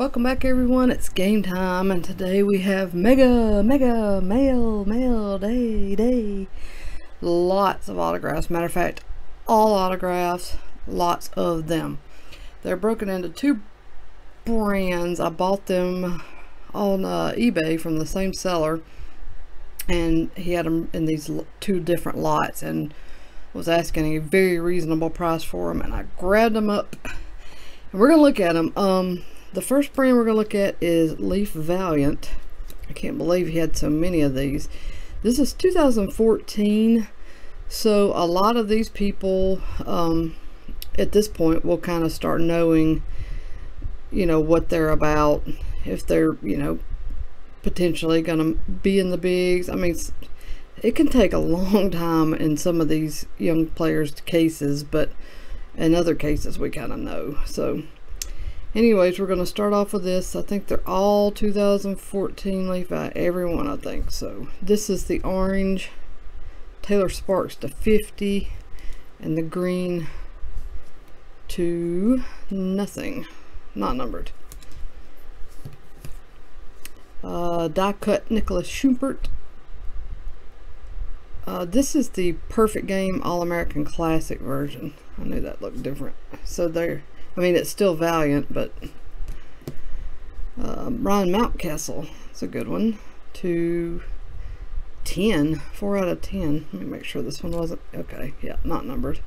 Welcome back everyone, it's game time and today we have mega mail day. Lots of autographs. Matter of fact, all autographs, lots of them. They're broken into two brands. I bought them on eBay from the same seller, and he had them in these two different lots and was asking a very reasonable price for them, and I grabbed them up and we're gonna look at them. The first brand we're gonna look at is Leaf Valiant. I can't believe he had so many of these. This is 2014, so a lot of these people at this point will kind of start knowing, you know, what they're about, if they're, you know, potentially gonna be in the bigs. I mean, it can take a long time in some of these young players' cases, but in other cases we kind of know. So anyways, we're going to start off with this. I think they're all 2014 Leaf, every one, I think. So this is the orange Taylor Sparks /50 and the green to nothing, not numbered. Die cut Nicholas Schumpert. This is the Perfect Game All-American Classic version. I knew that looked different. So there, I mean, it's still Valiant, but Ryan Mountcastle, it's a good one. To 10, 4 out of 10. Let me make sure this one wasn't, okay, yeah, not numbered.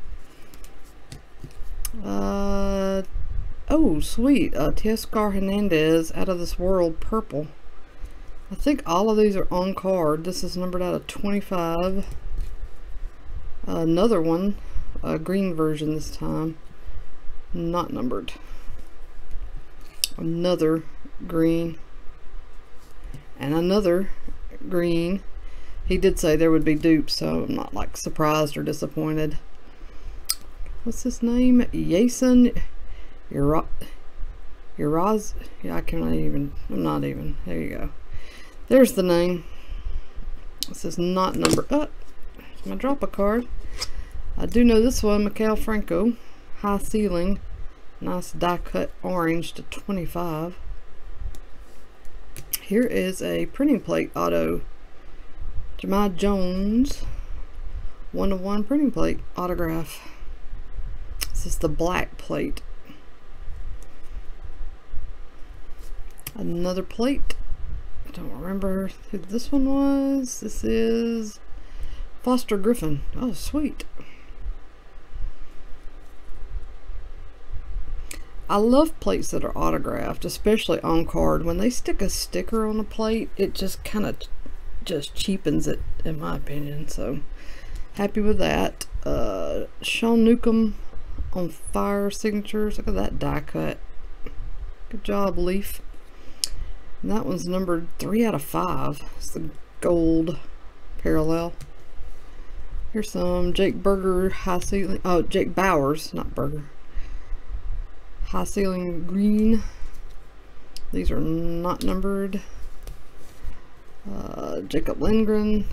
Oh, sweet, Teoscar Hernandez, Out of This World, purple. I think all of these are on card. This is numbered out of 25. Another one, a green version this time, not numbered. Another green and another green. He did say there would be dupes, so I'm not like surprised or disappointed. What's his name? Jason Uraz. Yeah, I can't even, I'm not even, there you go. There's the name. This is not numbered. Oh, I'm gonna drop a card. I do know this one, Maikel Franco, high ceiling, nice die cut orange to 25. Here is a printing plate auto, Jahmai Jones, 1/1 printing plate autograph. This is the black plate. Another plate. I don't remember who this one was. This is Foster Griffin. Oh, sweet. I love plates that are autographed, especially on card. When they stick a sticker on a plate, it just kind of just cheapens it, in my opinion. So happy with that. Sean Newcomb on fire signatures. Look at that die cut. Good job, Leaf. And that one's numbered 3 out of 5. It's the gold parallel. Here's some Jake Burger high ceiling. Oh, Jake Bowers, not Burger. High ceiling green. These are not numbered. Jacob Lindgren.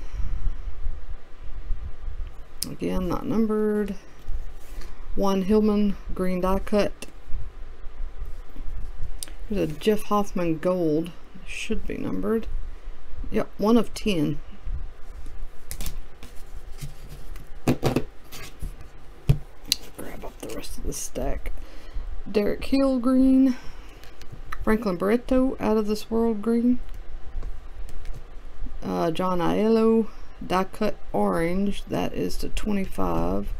Again, not numbered. Juan Hillman green die cut. There's a Jeff Hoffman gold. Should be numbered. Yep, 1 of 10. Grab up the rest of the stack. Derek Hill green. Franklin Barreto, Out of This World green. John Aiello die cut orange. That is to 25.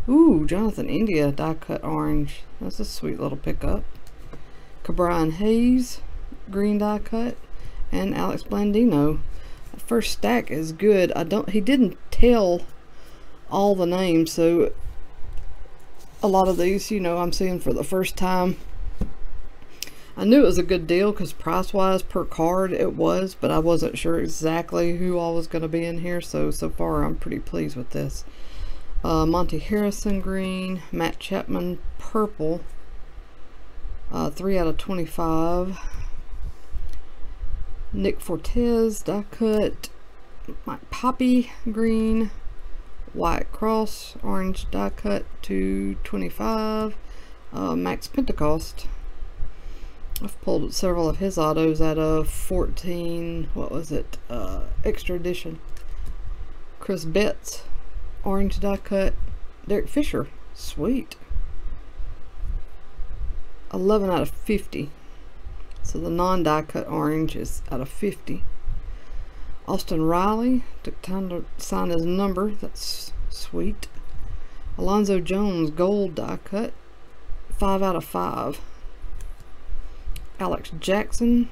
Ooh, Jonathan India die cut orange. That's a sweet little pickup. Cabrian Hayes green die cut, and Alex Blandino. The first stack is good. He didn't tell all the names, so a lot of these, you know, I'm seeing for the first time. I knew it was a good deal because price wise per card it was, but I wasn't sure exactly who all was going to be in here, so far I'm pretty pleased with this. Monty Harrison green, Matt Chapman purple, 3 out of 25. Nick Fortes die cut, Mike Poppy green, White Cross orange die cut to 25. Max Pentecost I've pulled several of his autos out of 14, what was it, extra edition. Chris Betts, orange die cut. Derek Fisher, sweet. 11 out of 50. So the non-die cut orange is out of 50. Austin Riley, took time to sign his number, that's sweet. Alonzo Jones, gold die cut, 5 out of 5. Alex Jackson's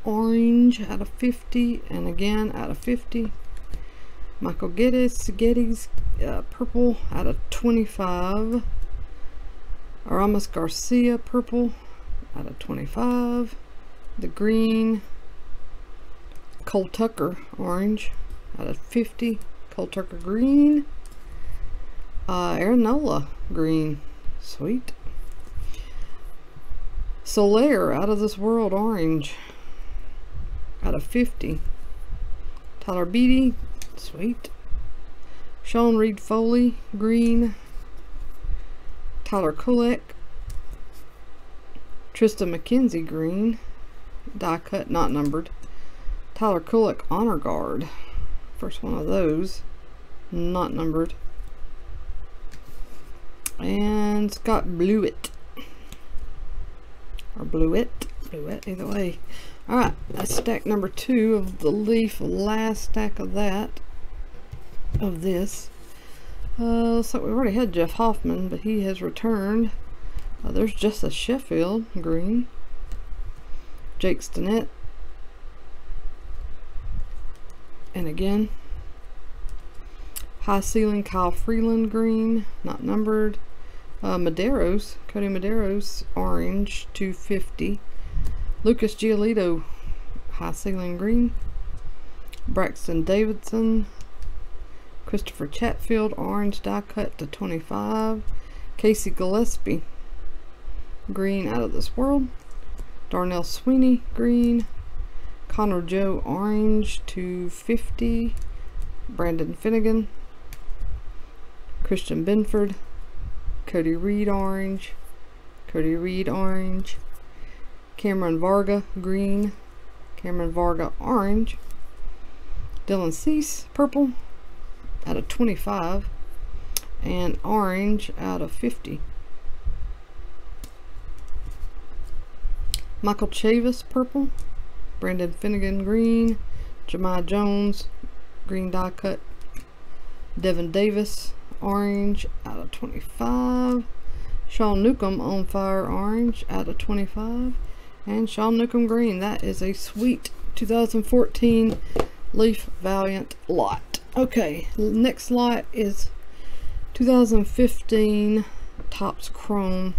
orange out of 50, and again out of 50. Michael Geddes, purple out of 25. Aramis Garcia, purple out of 25. The green. Cole Tucker, orange out of 50. Cole Tucker green. Aaron Nola, green, sweet. Soler, out of this world, orange out of 50. Tyler Beatty, sweet. Sean Reed Foley, green. Tyler Kulek. Tristan McKenzie, green. Die cut, not numbered. Tyler Kulek, honor guard. First one of those, not numbered. And Scott Blewett. Or Blewett, either way. Alright, that's stack number 2 of the Leaf, last stack of that. Of this. Looks like we already had Jeff Hoffman, but he has returned. There's just a Sheffield, green. Jake Stinnett. And again. High ceiling, Kyle Freeland, green, not numbered. Medeiros, Cody Medeiros, orange, 250. Lucas Giolito, high ceiling, green. Braxton Davidson. Christopher Chatfield, orange, die cut to 25. Casey Gillespie, green, out of this world. Darnell Sweeney, green. Connor Joe, orange, 250. Brandon Finnegan. Christian Benford. Cody Reed, orange. Cody Reed, orange. Cameron Varga, green. Cameron Varga, orange. Dylan Cease, purple, out of 25. And orange out of 50. Michael Chavis, purple. Brandon Finnegan, green. Jemiah Jones, green die cut. Devin Davis, orange, out of 25. Sean Newcomb, on fire, orange, out of 25. And Sean Newcomb, green. That is a sweet 2014 Leaf Valiant lot. Okay, next lot is 2015 Topps Chrome.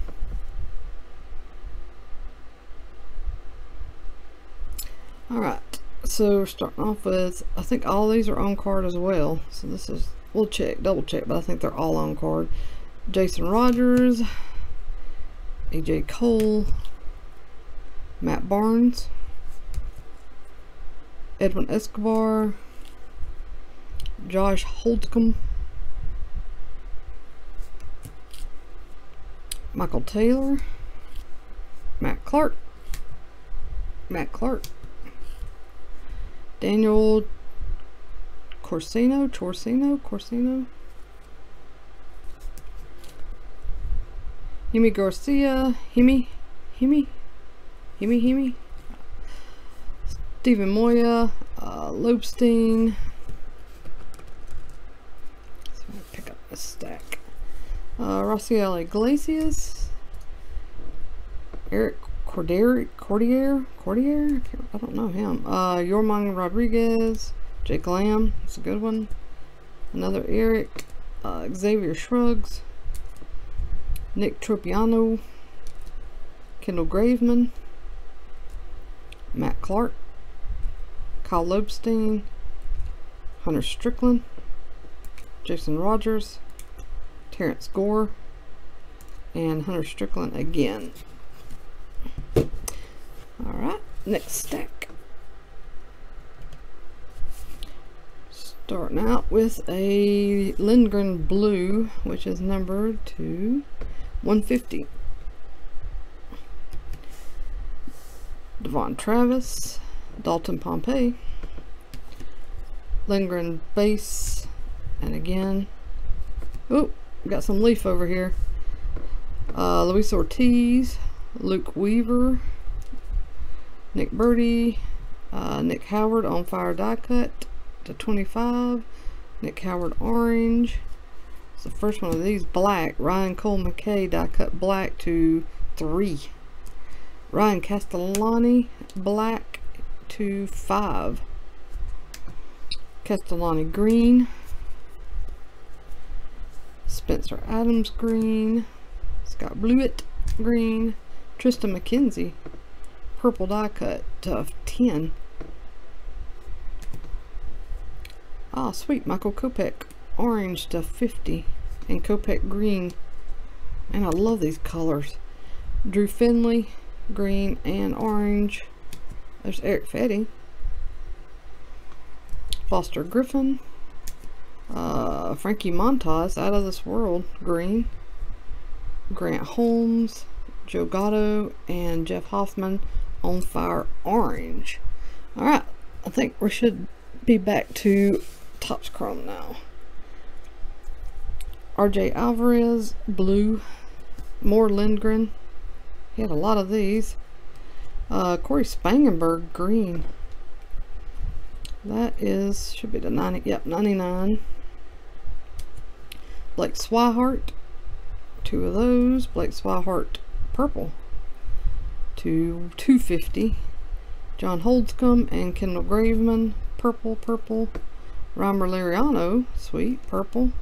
Alright, so we're starting off with, I think all these are on card as well. So this is, we'll check, double check, but I think they're all on card. Jason Rogers, AJ Cole, Matt Barnes, Edwin Escobar, Josh Holtcomb, Michael Taylor, Matt Clark, Daniel Corsino, Himi Garcia, Himi, Stephen Moya, Lobstein. So I'm gonna pick up this stack. Raciel Iglesias, Eric Cordier, I don't know him. Yorman Rodriguez, Jake Lamb, that's a good one. Another Eric, Xavier Shrugs, Nick Tropiano, Kendall Graveman, Matt Clark, Kyle Lobstein, Hunter Strickland, Jason Rogers, Terrence Gore, and Hunter Strickland again. Alright, next stack. Starting out with a Lindgren Blue, which is numbered to 150. Devon Travis, Dalton Pompey, Lindgren base, and again, oh, got some leaf over here. Luis Ortiz, Luke Weaver, Nick Birdie, Nick Howard on fire die cut to 25, Nick Howard orange. It's the first one of these black. Ryan Cole McKay die cut black to 3. Ryan Castellani black to 5. Castellani green, Spencer Adams green, Scott Blewett green, Tristan McKenzie purple die cut to 10. Ah, sweet, Michael Kopech orange to 50, and Kopech green. Man, I love these colors. Drew Finley green and orange. There's Eric Fetty. Foster Griffin, Frankie Montas out of this world green, Grant Holmes, Joe Gatto, and Jeff Hoffman on fire orange. Alright, I think we should be back to Topps Chrome now. RJ Alvarez blue, more Lindgren, he had a lot of these. Corey Spangenberg green. That is, should be the 90, yep, 99. Blake Swihart, 2 of those. Blake Swihart purple to 250. John Holdscomb and Kendall Graveman purple. Reimer Liriano, sweet, purple.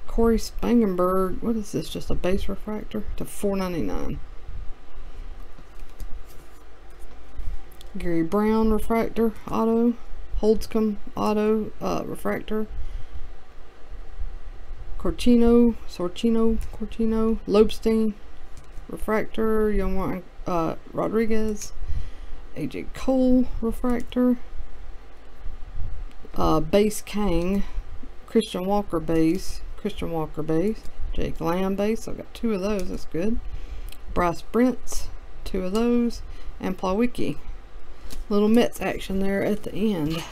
Corey Spangenberg, what is this, just a base refractor to 499. Gary Brown refractor auto. Holdscomb auto refractor. Sorchino, Lobstein refractor. Young Rodriguez. AJ Cole refractor. Base Kang. Christian Walker base. Jake Lamb base. I've got 2 of those. That's good. Bryce Brents, 2 of those. And Plawecki. Little Mets action there at the end.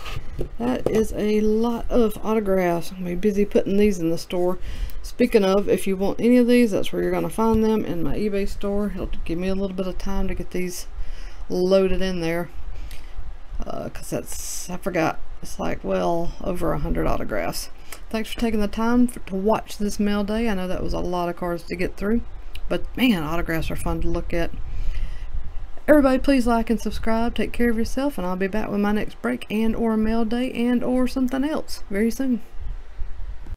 That is a lot of autographs. I'm going to be busy putting these in the store. Speaking of, if you want any of these, that's where you're going to find them, in my eBay store. It'll give me a little bit of time to get these loaded in there. Because I forgot, it's like, well, over 100 autographs. Thanks for taking the time to watch this mail day. I know that was a lot of cards to get through. But man, autographs are fun to look at. Everybody, please like and subscribe. Take care of yourself, and I'll be back with my next break and or mail day and or something else very soon.